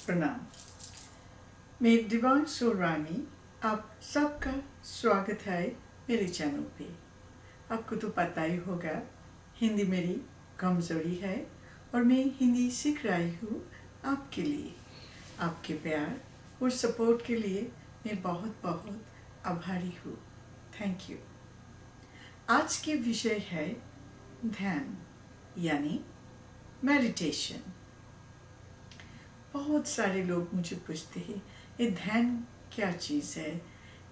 प्रणाम। मैं divine soul रानी आप सबका स्वागत है मेरे चैनल पे। आपको तो पता ही होगा हिंदी मेरी कमज़ोरी है और मैं हिंदी सीख रही हूँ आपके लिए। आपके प्यार और सपोर्ट के लिए मैं बहुत बहुत आभारी हूँ। Thank you. आज के विषय है ध्यान यानी मेडिटेशन। बहुत सारे लोग मुझे पूछते हैं ये ध्यान क्या चीज़ है,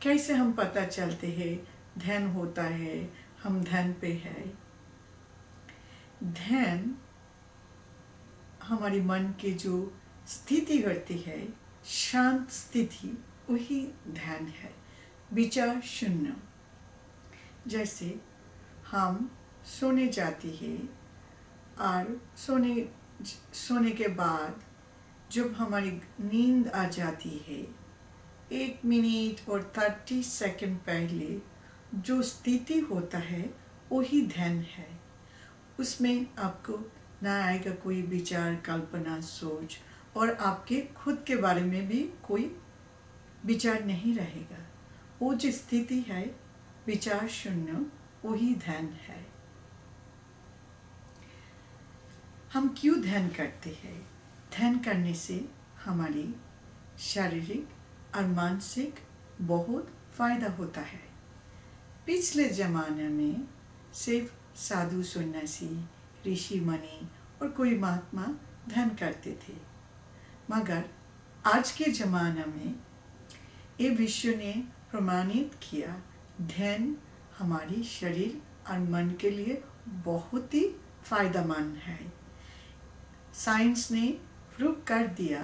कैसे हम पता चलते हैं ध्यान होता है, हम ध्यान पे है। ध्यान हमारी मन के जो स्थिति करती है, शांत स्थिति, वही ध्यान है। विचार शून्य। जैसे हम सोने जाती है और सोने के बाद जब हमारी नींद आ जाती है 1 मिनट और 30 सेकंड पहले जो स्थिति होता है वही ध्यान है। उसमें आपको ना आएगा कोई विचार, कल्पना, सोच और आपके खुद के बारे में भी कोई विचार नहीं रहेगा। वो जो स्थिति है विचार शून्य, वही ध्यान है। हम क्यों ध्यान करते हैं? ध्यान करने से हमारी शारीरिक और मानसिक बहुत फायदा होता है। पिछले ज़माने में सिर्फ साधु सन्यासी, ऋषि मुनि और कोई महात्मा ध्यान करते थे, मगर आज के ज़माने में ये विश्व ने प्रमाणित किया ध्यान हमारी शरीर और मन के लिए बहुत ही फायदेमंद है। साइंस ने प्रूव कर दिया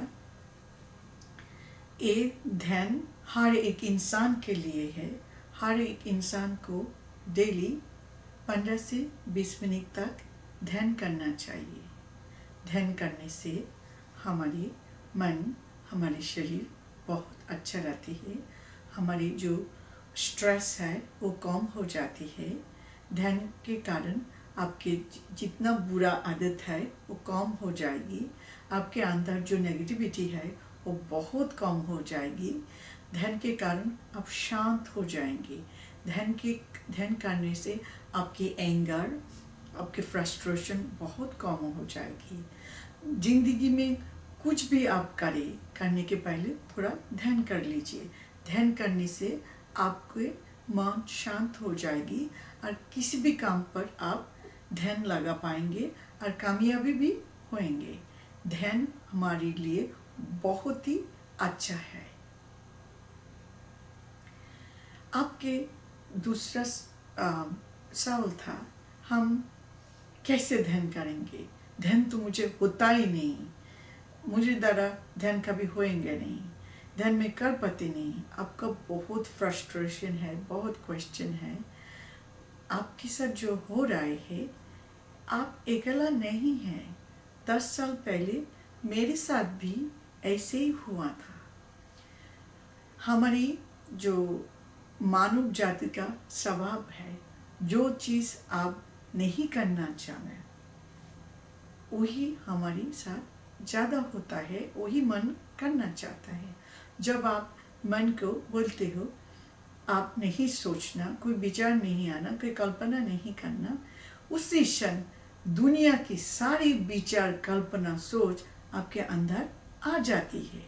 ये ध्यान हर एक इंसान के लिए है। हर एक इंसान को डेली 15 से 20 मिनट तक ध्यान करना चाहिए। ध्यान करने से हमारी मन, हमारी शरीर बहुत अच्छा रहती है। हमारी जो स्ट्रेस है वो कम हो जाती है। ध्यान के कारण आपके जितना बुरा आदत है वो कम हो जाएगी। आपके अंदर जो नेगेटिविटी है वो बहुत कम हो जाएगी। ध्यान के कारण आप शांत हो जाएंगे। ध्यान करने से आपकी एंगर, आपके फ्रस्ट्रेशन बहुत कम हो जाएगी। जिंदगी में कुछ भी आप करने के पहले थोड़ा ध्यान कर लीजिए। ध्यान करने से आपके मन शांत हो जाएगी और किसी भी काम पर आप ध्यान लगा पाएंगे और कामयाबी भी होंगे। ध्यान हमारे लिए बहुत ही अच्छा है। आपके दूसरा सवाल था हम कैसे ध्यान करेंगे? ध्यान तो मुझे होता ही नहीं, मुझे द्वारा ध्यान कभी होएंगे नहीं, ध्यान में कर पाते नहीं। आपका बहुत फ्रस्ट्रेशन है, बहुत क्वेश्चन है। आपके साथ जो हो रहा है आप अकेला नहीं हैं। 10 साल पहले मेरे साथ भी ऐसे ही हुआ था। हमारी जो मानव जाति का स्वभाव है, जो चीज़ आप नहीं करना चाहते वही हमारे साथ ज़्यादा होता है, वही मन करना चाहता है। जब आप मन को बोलते हो आप नहीं सोचना, कोई विचार नहीं आना, कोई कल्पना नहीं करना, उसी क्षण दुनिया की सारी विचार, कल्पना, सोच आपके अंदर आ जाती है।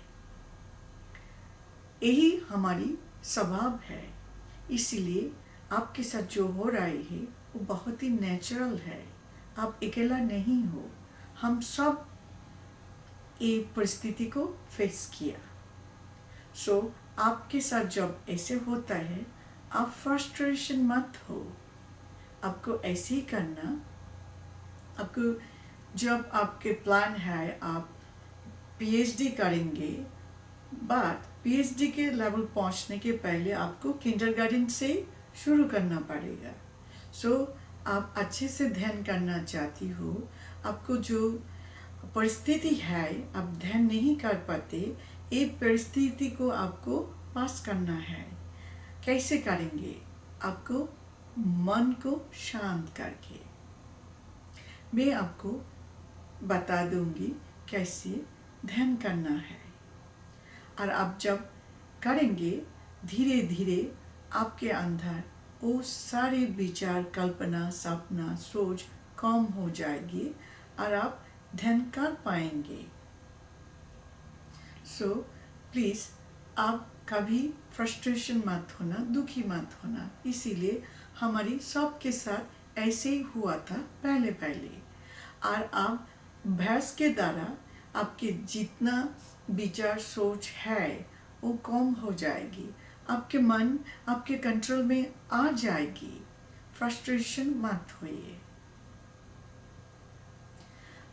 यही हमारी स्वभाव है। इसीलिए आपके साथ जो हो रहा है वो बहुत ही नेचुरल है। आप अकेला नहीं हो। हम सब ये परिस्थिति को फेस किया। आपके साथ जब ऐसे होता है आप फ्रस्ट्रेशन मत हो। आपको ऐसे ही करना। आपको जब आपके प्लान है आप पीएचडी करेंगे, बट पीएचडी के लेवल पहुंचने के पहले आपको किंडरगार्टन से शुरू करना पड़ेगा। आप अच्छे से ध्यान करना चाहती हो, आपको जो परिस्थिति है आप ध्यान नहीं कर पाते, ये परिस्थिति को आपको पास करना है। कैसे करेंगे? आपको मन को शांत करके। मैं आपको बता दूंगी कैसे ध्यान करना है। और आप जब करेंगे धीरे धीरे आपके अंदर वो सारे विचार, कल्पना, सपना, सोच कम हो जाएगी और आप ध्यान कर पाएंगे। सो प्लीज़ आप कभी फ्रस्ट्रेशन मत होना, दुखी मत होना। इसीलिए हमारी सबके साथ ऐसे ही हुआ था पहले पहले। और आप अभ्यास के द्वारा आपके जितना विचार सोच है वो कम हो जाएगी, आपके मन आपके कंट्रोल में आ जाएगी। फ्रस्ट्रेशन मत होइए।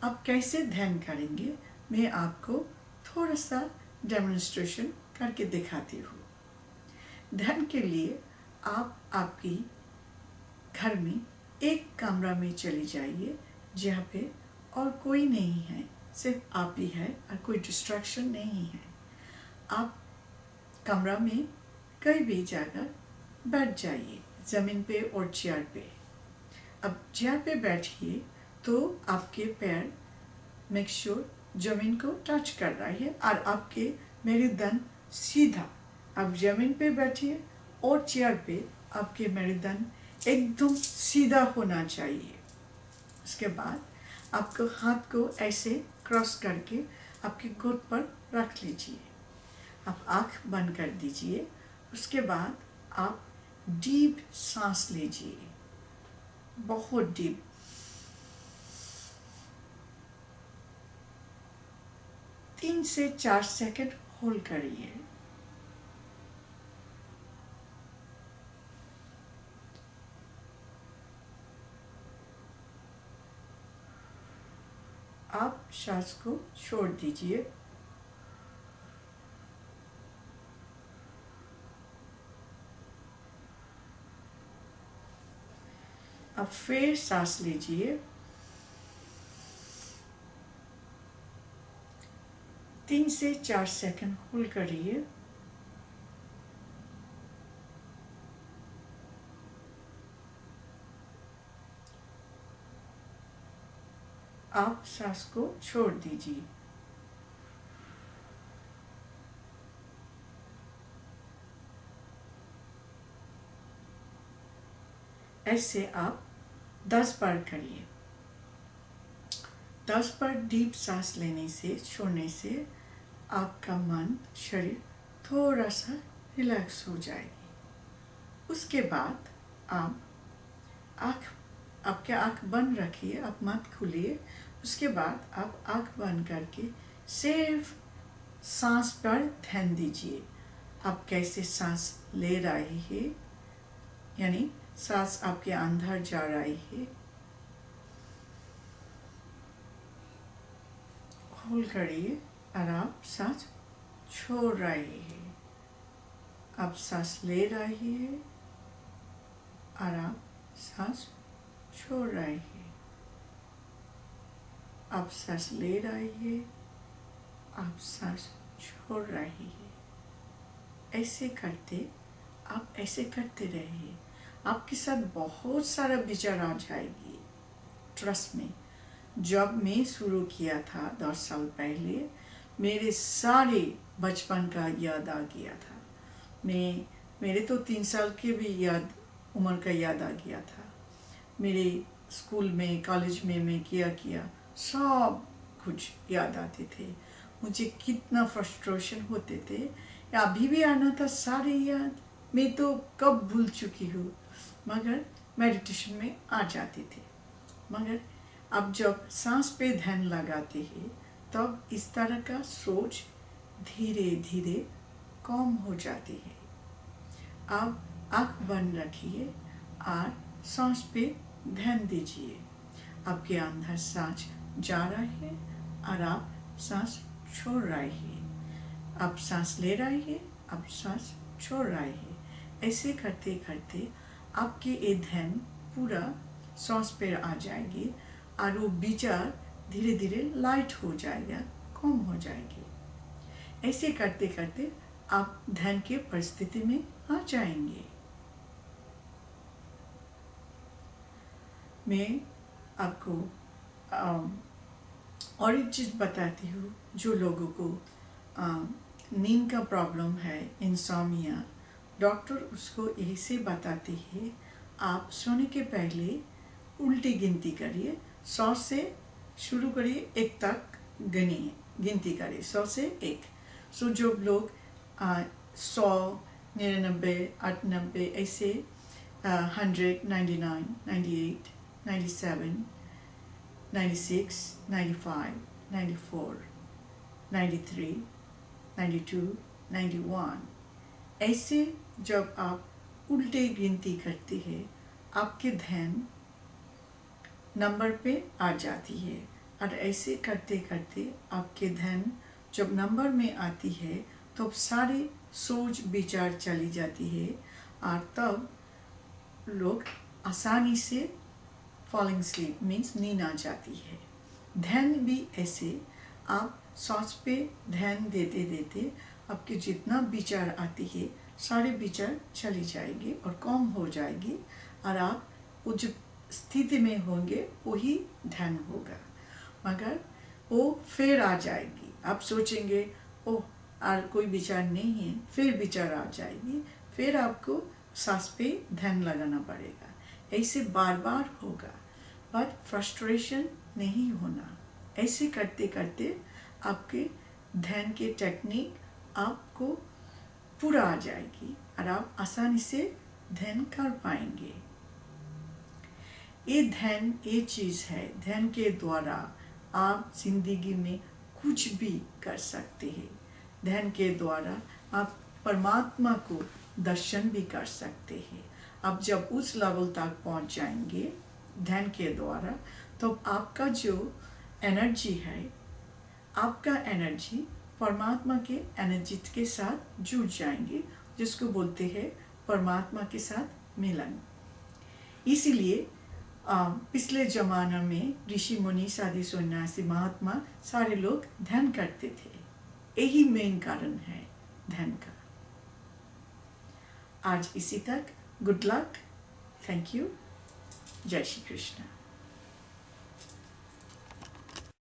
आप कैसे ध्यान करेंगे मैं आपको थोड़ा सा डेमोन्स्ट्रेशन करके दिखाती हूँ। ध्यान के लिए आप आपकी घर में एक कमरा में चली जाइए जहाँ पे और कोई नहीं है, सिर्फ आप ही है और कोई डिस्ट्रैक्शन नहीं है। आप कमरा में कहीं भी जगह बैठ जाइए, ज़मीन पे और चेयर पे। अब चेयर पे बैठिए तो आपके पैर मेक श्योर ज़मीन को टच कर रहा है और आपके मेरुदंड सीधा। आप ज़मीन पे बैठिए और चेयर पे आपके मेरुदंड एकदम सीधा होना चाहिए। उसके बाद आपको हाथ को ऐसे क्रॉस करके आपके घुट पर रख लीजिए। आप आँख बंद कर दीजिए। उसके बाद आप डीप सांस लीजिए, बहुत डीप। तीन से 4 सेकंड होल्ड करिए। आप सांस को छोड़ दीजिए। अब फिर सांस लीजिए। 3 से 4 सेकंड होल्ड करिए। आप सांस को छोड़ दीजिए। ऐसे आप 10 बार करिए। 10 बार डीप सांस लेने से, छोड़ने से आपका मन, शरीर थोड़ा सा रिलैक्स हो जाएगी। उसके बाद आप आपके आँख बंद रखिए, आप मत खोलिए। उसके बाद आप आँख बंद करके सिर्फ सांस पर ध्यान दीजिए। आप कैसे सांस ले रहे हैं, यानी सांस आपके अंदर जा रही है। होल्ड करिए और आप सांस छोड़ रहे हैं। आप सांस ले रहे हैं और आप सांस छोड़ रहे हैं। आप सांस ले रहे हैं, आप सांस छोड़ रहे हैं। ऐसे करते आप ऐसे करते रहिए। आपके साथ बहुत सारा विचार आ जाएगी। ट्रस्ट में, जब मैं शुरू किया था 10 साल पहले, मेरे सारे बचपन का याद आ गया था। मेरे तो 3 साल के भी उम्र का याद आ गया था। मेरे स्कूल में, कॉलेज में मैं किया सब कुछ याद आते थे। मुझे कितना फ्रस्ट्रेशन होते थे, या अभी भी आना था सारे याद। मैं तो कब भूल चुकी हूँ, मगर मेडिटेशन में आ जाते थे। मगर अब जब सांस पे ध्यान लगाते हैं तब इस तरह का सोच धीरे धीरे कम हो जाती है। आप आँख बंद रखिए और सांस पे ध्यान दीजिए। आपके अंदर सांस जा रहा है और आप सांस छोड़ रहे हैं। आप सांस ले रहे हैं, आप सांस छोड़ रहे हैं। ऐसे करते करते आपके ये ध्यान पूरा सांस पे आ जाएगी और वो विचार धीरे धीरे लाइट हो जाएगा, कम हो जाएगी। ऐसे करते करते आप ध्यान के परिस्थिति में आ जाएंगे। मैं आपको और एक चीज़ बताती हूँ जो लोगों को नींद का प्रॉब्लम है, इंसोम्निया, डॉक्टर उसको यही से बताते हैं आप सोने के पहले उल्टी गिनती करिए, 100 से शुरू करिए, 1 तक गिनिए, गिनती करिए 100 से 1। सो जो लोग 100, 99, 98 ऐसे 100, 99, 98, 97, 96, 95, 94, 93, 92, 91 ऐसे जब आप उल्टे गिनती करते हैं आपके ध्यान नंबर पे आ जाती है, और ऐसे करते करते आपके ध्यान जब नंबर में आती है तो सारे सोच विचार चली जाती है, और तब लोग आसानी से फॉलिंग स्लीप मीन्स नींद आ जाती है। ध्यान भी ऐसे आप सांस पे ध्यान देते देते आपके जितना विचार आती है सारे विचार चली जाएगी और कम हो जाएगी, और आप वो जो स्थिति में होंगे वही ध्यान होगा, मगर वो फिर आ जाएगी। आप सोचेंगे ओह और कोई विचार नहीं है, फिर विचार आ जाएगी, फिर आपको सांस पे ध्यान लगाना पड़ेगा। ऐसे बार बार होगा, पर फ्रस्ट्रेशन नहीं होना। ऐसे करते करते आपके ध्यान की टेक्निक आपको पूरा आ जाएगी और आप आसानी से ध्यान कर पाएंगे। ये ध्यान ये चीज़ है, ध्यान के द्वारा आप जिंदगी में कुछ भी कर सकते हैं। ध्यान के द्वारा आप परमात्मा को दर्शन भी कर सकते हैं। आप जब उस लेवल तक पहुंच जाएंगे ध्यान के द्वारा, तो आपका जो एनर्जी है, आपका एनर्जी परमात्मा के एनर्जी के साथ जुड़ जाएंगे, जिसको बोलते हैं परमात्मा के साथ मिलन। इसीलिए पिछले ज़माना में ऋषि मुनि साधु सन्यासी महात्मा सारे लोग ध्यान करते थे। यही मेन कारण है ध्यान का। आज इसी तक। गुड लक, थैंक यू, जय श्री कृष्ण।